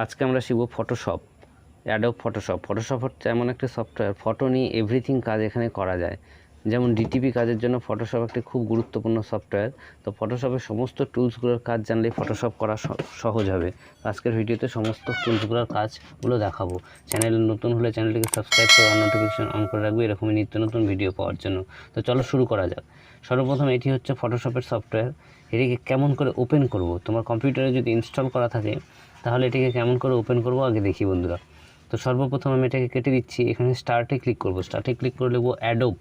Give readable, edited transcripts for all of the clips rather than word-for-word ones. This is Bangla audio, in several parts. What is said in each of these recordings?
আজকে আমরা শিখব ফটোশপ, অ্যাডোব ফটোশপ। ফটোশপ হচ্ছে এমন একটা সফটওয়্যার, ফটো নিয়ে এভরিথিং কাজ এখানে করা যায়। যেমন ডিটিপি কাজের জন্য ফটোশপ একটি খুব গুরুত্বপূর্ণ সফটওয়্যার। তো ফটোশপের সমস্ত টুলসগুলোর কাজ জানলেই ফটোশপ করা সহজ হবে। আজকের ভিডিওতে সমস্ত টুলসগুলোর কাজগুলো দেখাবো। চ্যানেল নতুন হলে চ্যানেলটিকে সাবস্ক্রাইব করে নোটিফিকেশন অন করে রাখবে এরকমই নিত্য নতুন ভিডিও পাওয়ার জন্য। তো চলো শুরু করা যাক। সর্বপ্রথম এটি হচ্ছে ফটোশপের সফটওয়্যার। এটিকে কেমন করে ওপেন করব, তোমার কম্পিউটারে যদি ইনস্টল করা থাকে তাহলে এটিকে কেমন করে ওপেন করব আগে দেখি বন্ধুরা। তো সর্বপ্রথম আমি এটাকে কেটে দিচ্ছি। এখানে স্টার্টে ক্লিক করব। স্টার্টে ক্লিক করে লিখব অ্যাডোব,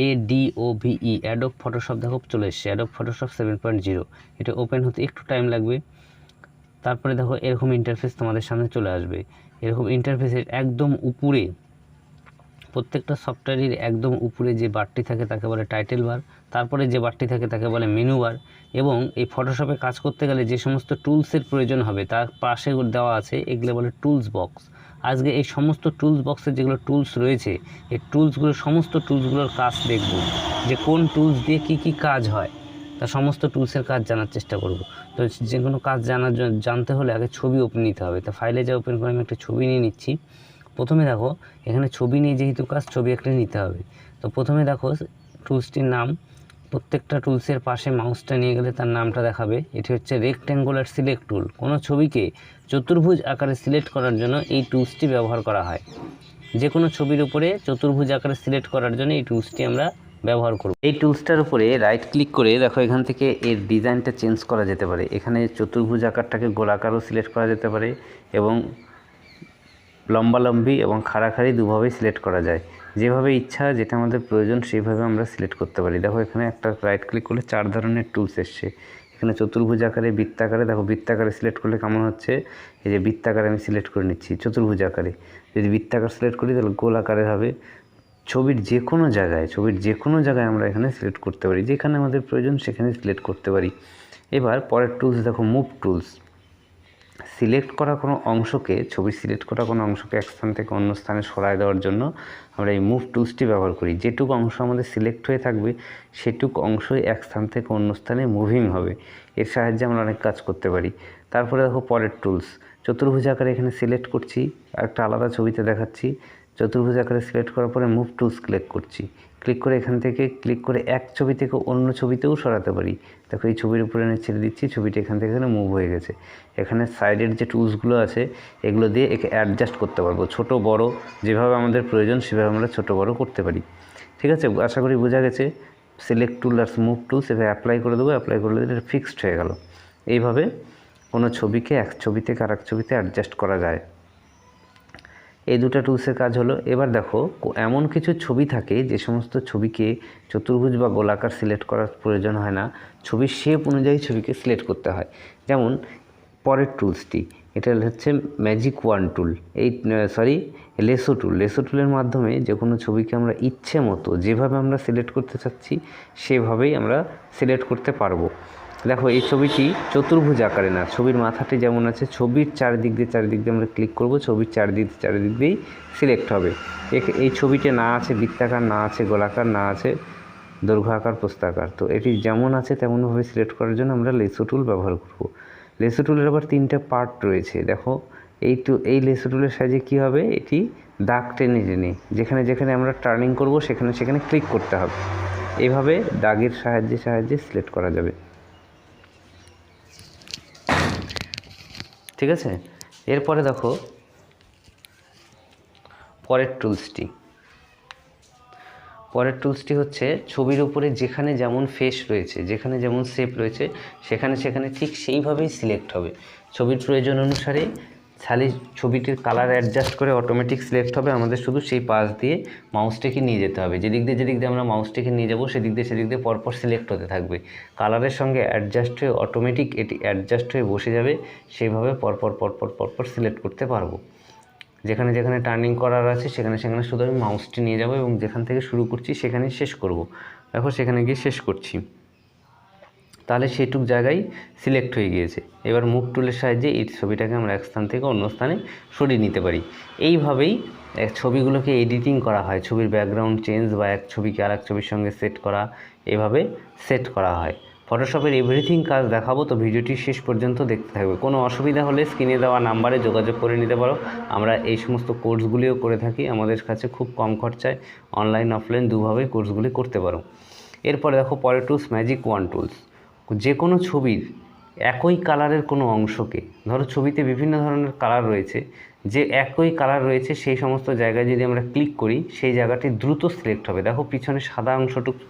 ADOBE, অ্যাডোব ফটোশপ। দেখো চলে এসছে অ্যাডোব ফটোশপ 7.0। এটা ওপেন হতে একটু টাইম লাগবে। তারপরে দেখো এরকম ইন্টারফেস তোমাদের সামনে চলে আসবে। এরকম ইন্টারফেসের একদম উপরে, প্রত্যেকটা সফটওয়্যারের একদম উপরে যে বারটি থাকে তাকে বলে টাইটেল বার, তারপরে যে বারটি থাকে তাকে বলে মেনু বার। এবং এই ফটোশপে কাজ করতে গেলে যে সমস্ত টুলসের প্রয়োজন হবে তার পাশে দেওয়া আছে, এগুলো বলে টুলস বক্স। আজকে এই সমস্ত টুলস বক্সের যেগুলো টুলস রয়েছে, এই টুলসগুলোর সমস্ত টুলসগুলোর কাজ দেখব, যে কোন টুলস দিয়ে কি কাজ হয়, তা সমস্ত টুলসের কাজ জানার চেষ্টা করব। তো যে কোনো কাজ জানতে হলে আগে ছবি ওপেন নিতে হবে। তো ফাইলে যা ওপেন করে আমি একটা ছবি নিয়ে নিচ্ছি। প্রথমে দেখো এখানে ছবি নিয়ে যেহেতু কাজ, ছবি একটা নিতে হবে। তো প্রথমে দেখো টুলসটির নাম, প্রত্যেকটা টুলসের পাশে মাউসটা নিয়ে গেলে তার নামটা দেখাবে। এটি হচ্ছে রেক্ট্যাঙ্গুলার সিলেক্ট টুল। কোনো ছবিকে চতুর্ভুজ আকারে সিলেক্ট করার জন্য এই টুলসটি ব্যবহার করা হয়। যে কোনো ছবির উপরে চতুর্ভুজ আকারে সিলেক্ট করার জন্য এই টুলসটি আমরা ব্যবহার করব। এই টুলসটার উপরে রাইট ক্লিক করে দেখো এখান থেকে এর ডিজাইনটা চেঞ্জ করা যেতে পারে। এখানে চতুর্ভুজ আকারটাকে গোলাকারও সিলেক্ট করা যেতে পারে এবং লম্বালম্বি এবং খাড়াখাড়ি দুভাবেই সিলেক্ট করা যায়। যেভাবে ইচ্ছা, যেটা আমাদের প্রয়োজন সেইভাবে আমরা সিলেক্ট করতে পারি। দেখো এখানে একটা রাইট ক্লিক করলে 4 ধরনের টুলস এসছে। এখানে চতুর্ভুজ আকারে, বৃত্তাকারে। দেখো বৃত্তাকারে সিলেক্ট করলে কেমন হচ্ছে, এই যে বৃত্তাকারে আমি সিলেক্ট করে নিচ্ছি। চতুর্ভুজ আকারে যদি বৃত্তাকার সিলেক্ট করি তাহলে গোল আকারে হবে। ছবির যে কোনো জায়গায় আমরা এখানে সিলেক্ট করতে পারি, যেখানে আমাদের প্রয়োজন সেখানে সিলেক্ট করতে পারি। এবার পরের টুলস দেখো মুভ টুলস। সিলেক্ট করা কোনো অংশকে, ছবি সিলেক্ট করা কোনো অংশকে এক স্থান থেকে অন্য স্থানে সরায় দেওয়ার জন্য আমরা এই মুভ টুলসটি ব্যবহার করি। যেটুকু অংশ আমাদের সিলেক্ট হয়ে থাকবে সেটুকু অংশই এক স্থান থেকে অন্য স্থানে মুভিং হবে। এর সাহায্যে আমরা অনেক কাজ করতে পারি। তারপরে দেখো পরের টুলস, চতুর্ভুজ আকারে এখানে সিলেক্ট করছি, একটা আলাদা ছবিতে দেখাচ্ছি। চতুর্ভুজ আকারে সিলেক্ট করার পরে মুভ টুলস ক্লিক করছি। ক্লিক করে এখান থেকে ক্লিক করে এক ছবি থেকে অন্য ছবিতেও সরাতে পারি। দেখো এই ছবির উপরে এনে ছেড়ে দিচ্ছি, ছবিটা এখান থেকে এখানে মুভ হয়ে গেছে। এখানে সাইডের যে টুলসগুলো আছে এগুলো দিয়ে একে অ্যাডজাস্ট করতে পারবো, ছোট বড় যেভাবে আমাদের প্রয়োজন সেভাবে আমরা ছোট বড় করতে পারি। ঠিক আছে, আশা করি বোঝা গেছে। সিলেক্ট টুল আর মুভ টুলস এভাবে অ্যাপ্লাই করে দেবো। অ্যাপ্লাই করলে এটা ফিক্সড হয়ে গেল। এইভাবে কোনো ছবিকে এক ছবি থেকে আর এক ছবিতে অ্যাডজাস্ট করা যায়। এই দুটো টুলসের কাজ হলো। এবার দেখো এমন কিছু ছবি থাকে যে সমস্ত ছবিকে চতুর্ভুজ বা গোলাকার সিলেক্ট করার প্রয়োজন হয় না, ছবির শেপ অনুযায়ী ছবিকে সিলেক্ট করতে হয়। যেমন পরের টুলসটি, এটা হচ্ছে ম্যাজিক ওয়ান টুল, লেসো টুল। লেসো টুলের মাধ্যমে যে কোনো ছবিকে আমরা ইচ্ছে মতো যেভাবে আমরা সিলেক্ট করতে চাচ্ছি সেভাবেই আমরা সিলেক্ট করতে পারবো। দেখো এই ছবিটি চতুর্ভুজ আকারে না, ছবির মাথাটি যেমন আছে ছবির চারিদিক দিয়ে আমরা ক্লিক করব, ছবির চারিদিক দিয়েই সিলেক্ট হবে। এই ছবিতে না আছে বৃত্তাকার, না আছে গোলাকার, না আছে দৈর্ঘ্য আকার, প্রস্থ-আকার। তো এটি যেমন আছে তেমনভাবে সিলেক্ট করার জন্য আমরা লেসো টুল ব্যবহার করব। লেসো টুলের আবার 3টে পার্ট রয়েছে। দেখো এই লেসো টুলের সাহায্যে কী হবে, এটি দাগ টেনে যেখানে আমরা টার্নিং করব সেখানে ক্লিক করতে হবে। এইভাবে দাগের সাহায্যে সিলেক্ট করা যাবে। ঠিক আছে, এরপরে দেখো পরের টুলসটি হচ্ছে ছবির উপরে যেখানে যেমন ফেস রয়েছে, যেখানে যেমন শেপ রয়েছে সেখানে ঠিক সেইভাবেই সিলেক্ট হবে। ছবির প্রয়োজন অনুসারে খালি ছবিটির কালার অ্যাডজাস্ট করে অটোমেটিক সিলেক্ট হবে। আমাদের শুধু সেই পাশ দিয়ে মাউসটিকে নিয়ে যেতে হবে। যেদিক দিয়ে আমরা মাউসটিকে নিয়ে যাব সেদিক দিয়ে পরপর সিলেক্ট হতে থাকবে। কালারের সঙ্গে অ্যাডজাস্ট হয়ে অটোমেটিক এটি অ্যাডজাস্ট হয়ে বসে যাবে। সেইভাবে পরপর সিলেক্ট করতে পারবো। যেখানে টার্নিং করার আছে সেখানে শুধু আমি মাউসটি নিয়ে যাব এবং যেখান থেকে শুরু করছি সেখানেই শেষ করব। দেখো সেখানে গিয়ে শেষ করছি, তাহলে সেটুক জায়গায় সিলেক্ট হয়ে গিয়েছে। এবার মুভ টুলের সাহায্যে এই ছবিটাকে আমরা এক স্থান থেকে অন্য স্থানে সরিয়ে নিতে পারি। এইভাবেই ছবিগুলোকে এডিটিং করা হয়। ছবির ব্যাকগ্রাউন্ড চেঞ্জ বা এক ছবিকে আর এক ছবির সঙ্গে সেট করা, এভাবে সেট করা হয়। ফটোশপের এভরিথিং কাজ দেখাবো, তো ভিডিওটি শেষ পর্যন্ত দেখতে থাকবে। কোনো অসুবিধা হলে স্ক্রিনে দেওয়া নাম্বারে যোগাযোগ করে নিতে পারো। আমরা এই সমস্ত কোর্সগুলিও করে থাকি, আমাদের কাছে খুব কম খরচায় অনলাইন অফলাইন দুভাবেই কোর্সগুলি করতে পারো। এরপরে দেখো পরের টুলস ম্যাজিক ওয়ান টুলস। যে কোনো ছবির একই কালারের কোনো অংশকে, ধরো ছবিতে বিভিন্ন ধরনের কালার রয়েছে, যে একই কালার রয়েছে সেই সমস্ত জায়গায় যদি আমরা ক্লিক করি সেই জায়গাটি দ্রুত সিলেক্ট হবে। দেখো পিছনে সাদা অংশটুকু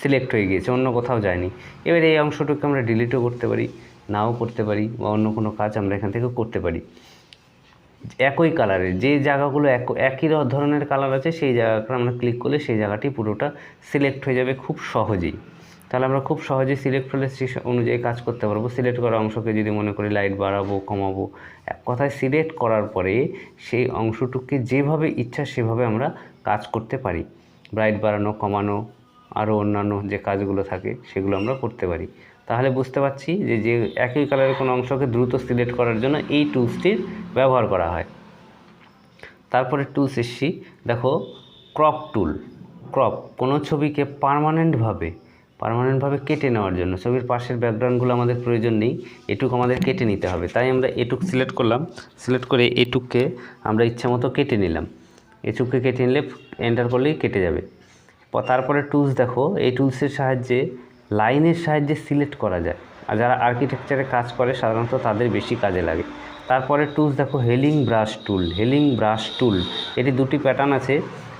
সিলেক্ট হয়ে গিয়েছে, অন্য কোথাও যায়নি। এবার এই অংশটুকু আমরা ডিলিটও করতে পারি, নাও করতে পারি, বা অন্য কোনো কাজ আমরা এখান থেকে করতে পারি। একই কালারের যে জায়গাগুলো একই ধরনের কালার আছে সেই জায়গাটা আমরা ক্লিক করলে সেই জায়গাটি পুরোটা সিলেক্ট হয়ে যাবে খুব সহজেই। তাহলে আমরা খুব সহজেই সিলেক্ট হলে সেই অনুযায়ী কাজ করতে পারবো। সিলেক্ট করা অংশকে যদি মনে করি লাইট বাড়াবো কমাবো, এক কথায় সিলেক্ট করার পরে সেই অংশটুকুকে যেভাবে ইচ্ছা সেভাবে আমরা কাজ করতে পারি। ব্রাইট বাড়ানো কমানো আরও অন্যান্য যে কাজগুলো থাকে সেগুলো আমরা করতে পারি। তাহলে বুঝতে পারছি যে একই কালারের কোনো অংশকে দ্রুত সিলেক্ট করার জন্য এই টুলসটির ব্যবহার করা হয়। তারপরে টুলস এসছি, দেখো ক্রপ টুল। ক্রপ কোনো ছবিকে পার্মানেন্টভাবে কেটে নেওয়ার জন্য, ছবির পাশের ব্যাকগ্রাউন্ডগুলো আমাদের প্রয়োজন নেই, এটুক আমাদের কেটে নিতে হবে। তাই আমরা এটুক সিলেক্ট করলাম, সিলেক্ট করে এটুককে আমরা ইচ্ছা মতো কেটে নিলাম। এটুককে কেটে নিলে এন্টার করলেই কেটে যাবে। তারপরে টুলস দেখো, এই টুলসের সাহায্যে লাইনের সাহায্যে সিলেক্ট করা যায়, আর যারা আর্কিটেকচারে কাজ করে সাধারণত তাদের বেশি কাজে লাগে। তারপরে টুলস দেখো হেলিং ব্রাশ টুল। হেলিং ব্রাশ টুল এটি দুটি প্যাটার্ন আছে।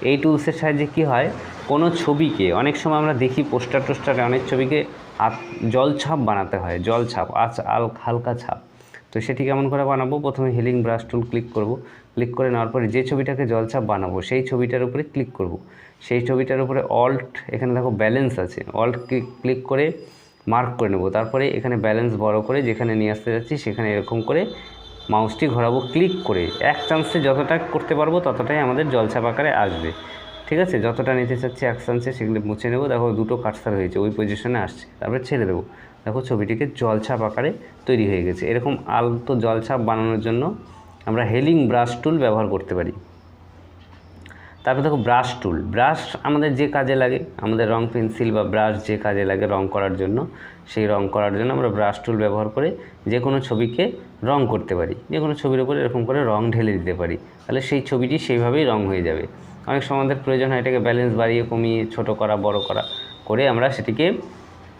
এই টুলসের সাহায্যে কি হয়, কোনো ছবিকে অনেক সময় আমরা দেখি পোস্টারে অনেক ছবিকে জল ছাপ বানাতে হয়, জল ছাপ হালকা ছাপ। তো সেটি কেমন করে বানাবো, প্রথমে হেলিং ব্রাশ টুল ক্লিক করব। ক্লিক করে নেওয়ার পরে যে ছবিটাকে জলছাপ বানাবো সেই ছবিটার উপরে ক্লিক করব। সেই ছবিটার উপরে অল্ট, এখানে দেখো ব্যালেন্স আছে, অল্ট ক্লিক করে মার্ক করে নেব। তারপরে এখানে ব্যালেন্স বড় করে যেখানে নিয়ে আসতে যাচ্ছি সেখানে এরকম করে মাউসটি ঘোরাবো, ক্লিক করে এক চান্সে যতটা করতে পারবো ততটাই আমাদের জলছাপ আকারে আসবে। ঠিক আছে, যতটা নিতে চাচ্ছি এক চান্সে সেগুলো মুছে নেব। দেখো দুটো কাটসার হয়েছে, ওই পজিশনে আসছে, তারপরে ছেড়ে দেবো। দেখো ছবিটিকে জলছাপ আকারে তৈরি হয়ে গেছে। এরকম আলতো জলছাপ বানানোর জন্য আমরা হেলিং ব্রাশ টুল ব্যবহার করতে পারি। তারপর দেখো ব্রাশ টুল। ব্রাশ আমাদের যে কাজে লাগে, আমাদের রং পেন্সিল বা ব্রাশ যে কাজে লাগে রং করার জন্য, সেই রং করার জন্য আমরা ব্রাশ টুল ব্যবহার করে যে কোনো ছবিকে রং করতে পারি। যে কোনো ছবির উপরে এরকম করে রং ঢেলে দিতে পারি, তাহলে সেই ছবিটি সেইভাবেই রং হয়ে যাবে। অনেক সময় আমাদের প্রয়োজন হয় এটাকে ব্যালেন্স বাড়িয়ে কমিয়ে ছোটো করা বড় করা করে আমরা সেটিকে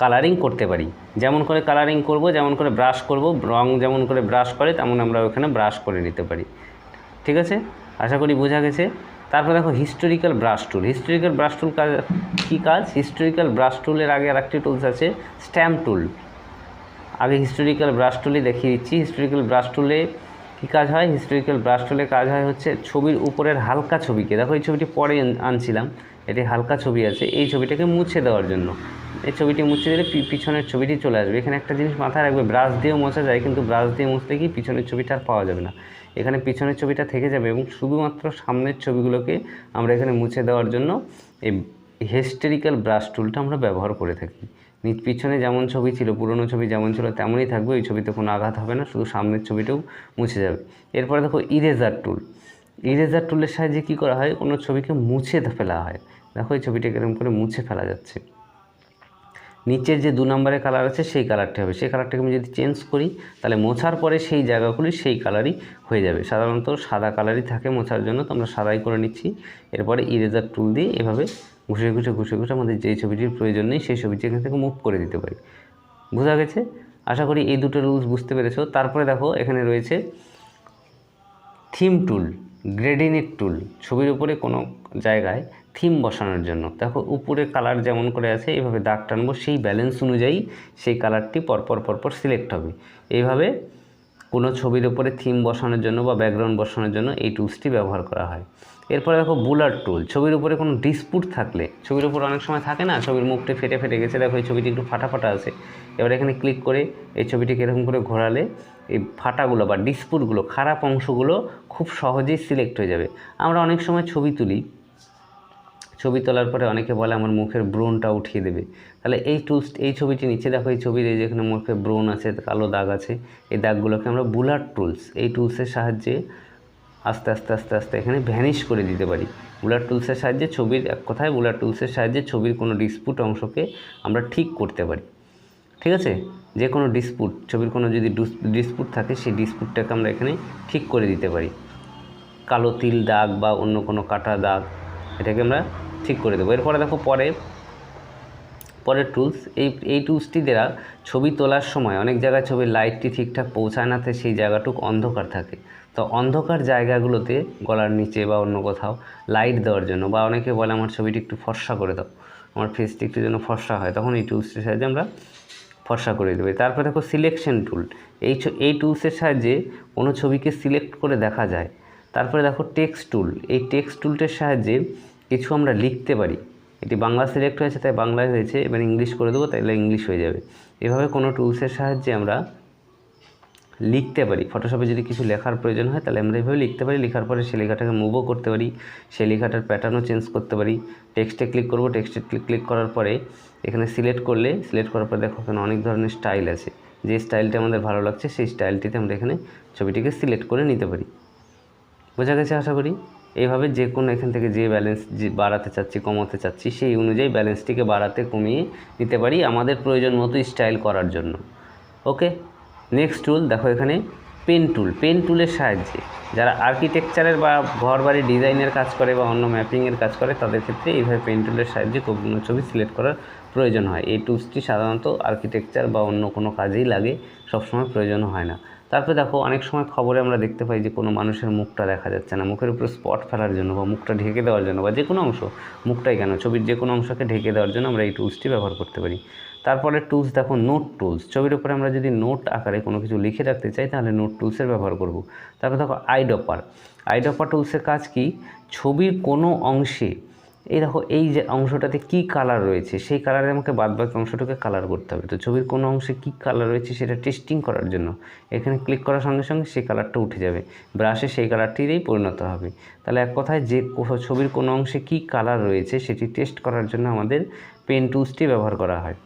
কালারিং করতে পারি। যেমন করে কালারিং করব, যেমন করে ব্রাশ করব, রং যেমন করে ব্রাশ করে তেমন আমরা ওখানে ব্রাশ করে নিতে পারি। ঠিক আছে, আশা করি বোঝা গেছে। তারপর দেখো হিস্টোরিক্যাল ব্রাশ টুল। হিস্টোরিক্যাল ব্রাশ টুল কাজ কী কাজ, হিস্টোরিক্যাল ব্রাশ টুলের আগে আর একটি টুলস আছে স্ট্যাম্প টুল। আগে হিস্টোরিক্যাল ব্রাশ টুলই দেখিয়ে দিচ্ছি। হিস্টোরিক্যাল ব্রাশ টুলে কী কাজ হয়, হিস্টোরিক্যাল ব্রাশ টুলে কাজ হয় হচ্ছে ছবির উপরের হালকা ছবিকে, দেখো এই ছবিটি পরে আনছিলাম, এটি হালকা ছবি আছে, এই ছবিটাকে মুছে দেওয়ার জন্য। এই ছবিটি মুছে দিলে পিছনের ছবিটি চলে আসবে। এখানে একটা জিনিস মাথায় রাখবে, ব্রাশ দিয়েও মোছা যায়, কিন্তু ব্রাশ দিয়ে মুছলে কি পিছনের ছবিটা আর পাওয়া যাবে না, এখানে পিছনের ছবিটা থেকে যাবে এবং শুধুমাত্র সামনের ছবিগুলোকে আমরা এখানে মুছে দেওয়ার জন্য এই হিস্টোরিক্যাল ব্রাশ টুলটা আমরা ব্যবহার করে থাকি। পিছনে যেমন ছবি ছিল, পুরনো ছবি যেমন ছিল তেমনই থাকবে, ওই ছবিতে কোনো আঘাত হবে না, শুধু সামনের ছবিটাও মুছে যাবে। এরপরে দেখো ইরেজার টুল। ইরেজার টুলের সাহায্যে কী করা হয়, কোনো ছবিকে মুছে ফেলা হয়। দেখো এই ছবিটাকে এরকম করে মুছে ফেলা যাচ্ছে। নিচের যে 2 নম্বরের কালার আছে সেই কালারটি হবে, সেই কালারটাকে আমি যদি চেঞ্জ করি তাহলে মোছার পরে সেই জায়গাগুলি সেই কালারই হয়ে যাবে। সাধারণত সাদা কালারই থাকে মোছার জন্য, তো আমরা সাদাই করে নিচ্ছি। এরপরে ইরেজার টুল দিয়ে এভাবে ঘুষে আমাদের যেই ছবিটির প্রয়োজন নেই সেই ছবিটি এখান থেকে মুভ করে দিতে পারি। বোঝা গেছে? আশা করি এই দুটো রুলস বুঝতে পেরেছো। তারপরে দেখো এখানে রয়েছে থিম টুল, গ্রেডিনেট টুল। ছবির উপরে কোনো জায়গায় থিম বসানোর জন্য দেখো উপরে কালার যেমন করে আছে এইভাবে দাগ টানবো, সেই ব্যালেন্স অনুযায়ী সেই কালারটি পরপর সিলেক্ট হবে। এইভাবে কোনো ছবির উপরে থিম বসানোর জন্য বা ব্যাকগ্রাউন্ড বসানোর জন্য এই টুলসটি ব্যবহার করা হয়। এরপরে দেখো বুলার টুল। ছবির উপরে কোনো ডিসপুট থাকলে, ছবির উপর অনেক সময় থাকে না ছবির মুখটি ফেটে গেছে, দেখো এই ছবিটি একটু ফাটা আছে, এবার এখানে ক্লিক করে এই ছবিটিকে এরকম করে ঘোরালে এই ফাটাগুলো বা ডিসপুটগুলো, খারাপ অংশগুলো খুব সহজেই সিলেক্ট হয়ে যাবে। আমরা অনেক সময় ছবি তুলি, ছবি তোলার পরে অনেকে বলে আমার মুখের ব্রণটা উঠিয়ে দেবে, তাহলে এই ছবিটি নিচে দেখো, এই ছবির এই যেখানে মুখে ব্রণ আছে, কালো দাগ আছে, এই দাগগুলোকে আমরা বুলার টুলস, এই টুলসের সাহায্যে আস্তে আস্তে এখানে ভ্যানিশ করে দিতে পারি। বুলার টুলসের সাহায্যে ছবির, এক কথায় বুলার টুলসের সাহায্যে ছবির কোনো ডিসপুট অংশকে আমরা ঠিক করতে পারি। ঠিক আছে, যে কোনো ডিসপুট, ছবির কোনো যদি ডিসপুট থাকে সেই ডিসপুটটাকে আমরা এখানে ঠিক করে দিতে পারি। কালো তিল দাগ বা অন্য কোনো কাটা দাগ, এটাকে আমরা ঠিক করে দেবো। এরপরে দেখো পরের টুলস, এই টুলসটি দ্বারা ছবি তোলার সময় অনেক জায়গায় ছবির লাইটটি ঠিকঠাক পৌঁছায় না, সেই জায়গাটুকু অন্ধকার থাকে। তো অন্ধকার জায়গাগুলোতে গলার নিচে বা অন্য কোথাও লাইট দেওয়ার জন্য, বা অনেকে বলে আমার ছবিটি একটু ফর্সা করে দাও, আমার ফেসটি একটু যেন ফর্সা হয়, তখন এই টুলসটির সাহায্যে আমরা ফর্সা করে দেবে। তারপরে দেখো সিলেকশন টুল, এই টুলসের সাহায্যে কোনো ছবিকে সিলেক্ট করে দেখা যায়। তারপরে দেখো টেক্সট টুল, এই টেক্সট টুলটার সাহায্যে কিছু আমরা লিখতে পারি। এটি বাংলা সিলেক্ট হয়েছে তাই বাংলায় হয়েছে, এবার ইংলিশ করে দেবো তাহলে ইংলিশ হয়ে যাবে। এভাবে কোনো টুলসের সাহায্যে আমরা লিখতে পারি। ফটোশপে যদি কিছু লেখার প্রয়োজন হয় তাহলে আমরা এভাবে লিখতে পারি। লেখার পরে সেই লেখাটাকে মুভও করতে পারি, সেই লেখাটার প্যাটার্নও চেঞ্জ করতে পারি। টেক্সটে ক্লিক করব, টেক্সটে ক্লিক করার পরে এখানে সিলেক্ট করার পরে দেখো এখানে অনেক ধরনের স্টাইল আছে। যে স্টাইলটা আমাদের ভালো লাগছে সেই স্টাইলটিতে আমরা এখানে ছবিটিকে সিলেক্ট করে নিতে পারি। বোঝা গেছে আশা করি। এইভাবে যে কোনো এখান থেকে যে ব্যালেন্স যে বাড়াতে চাচ্ছি কমাতে চাচ্ছি সেই অনুযায়ী ব্যালেন্সটিকে বাড়াতে কমিয়ে নিতে পারি আমাদের প্রয়োজন মতো স্টাইল করার জন্য। ওকে, নেক্সট টুল দেখো এখানে পেন টুলের সাহায্যে যারা আর্কিটেকচারের বা ঘর বাড়ি ডিজাইনের কাজ করে বা অন্য ম্যাপিংয়ের কাজ করে তাদের ক্ষেত্রে এইভাবে পেন টুলের সাহায্যে কোনো ছবি সিলেক্ট করার প্রয়োজন হয়। এই টুলসটি সাধারণত আর্কিটেকচার বা অন্য কোনো কাজেই লাগে, সবসময় প্রয়োজন হয় না। তারপরে দেখো অনেক সময় খবরে আমরা দেখতে পাই যে কোনো মানুষের মুখটা দেখা যাচ্ছে না, মুখের উপরে স্পট ফেলার জন্য বা মুখটা ঢেকে দেওয়ার জন্য, বা যে কোনো অংশ, মুখটাই কেন, ছবির যে কোনো অংশকে ঢেকে দেওয়ার জন্য আমরা এই টুলসটি ব্যবহার করতে পারি। তারপরে টুলস দেখো নোট টুলস, ছবির উপরে আমরা যদি নোট আকারে কোনো কিছু লিখে রাখতে চাই তাহলে নোট টুলসের ব্যবহার করব। তারপর দেখো আইডপার টুলসের কাজ কি, ছবির কোনো অংশে এই দেখো এই যে অংশটাতে কি কালার রয়েছে সেই কালারে আমাকে বাদবাকি অংশটাকে কালার করতে হবে। তো ছবির কোনো অংশে কী কালার রয়েছে সেটা টেস্টিং করার জন্য এখানে ক্লিক করার সঙ্গে সঙ্গে সেই কালারটা উঠে যাবে, ব্রাশে সেই কালারটিতেই পরিণত হবে। তাহলে এক কথায় যে ছবির কোনো অংশে কী কালার রয়েছে সেটি টেস্ট করার জন্য আমাদের পেন টুলসটি ব্যবহার করা হয়।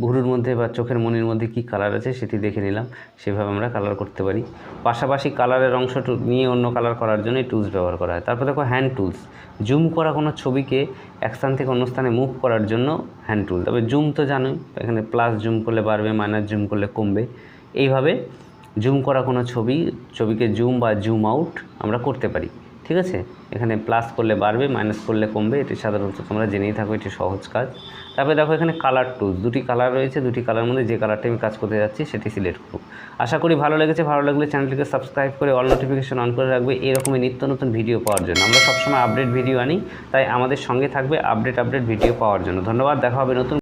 ভুরুর মধ্যে বা চোখের মনির মধ্যে কী কালার আছে সেটি দেখে নিলাম, সেভাবে আমরা কালার করতে পারি। পাশাপাশি কালারের অংশটু নিয়ে অন্য কালার করার জন্য এই টুলস ব্যবহার করা হয়। তারপর দেখো হ্যান্ড টুলস, জুম করা কোনো ছবিকে এক স্থান থেকে অন্য স্থানে মুভ করার জন্য হ্যান্ড টুল। তবে জুম তো জানোই, এখানে প্লাস জুম করলে বাড়বে, মাইনাস জুম করলে কমবে। এইভাবে জুম করা কোনো ছবিকে জুম বা জুম আউট আমরা করতে পারি। ঠিক আছে, এখানে প্লাস করলে বাড়বে, মাইনাস করলে কমবে, এটি সাধারণত তোমরা জেনেই থাকো, এটি সহজ কাজ। তারপরে দেখো এখানে কালার টুলস, দুটি কালার রয়েছে, দুটি কালার মধ্যে যে কালারটি আমি কাজ করতে যাচ্ছি সেটি সিলেক্ট করব। আশা করি ভালো লেগেছে। ভালো লাগলে চ্যানেলটিকে সাবস্ক্রাইব করে অল নোটিফিকেশন অন করে রাখবে এরকমই নিত্য নতুন ভিডিও পাওয়ার জন্য। আমরা সবসময় আপডেট ভিডিও আনি, তাই আমাদের সঙ্গে থাকবে আপডেট ভিডিও পাওয়ার জন্য। ধন্যবাদ, দেখা হবে নতুন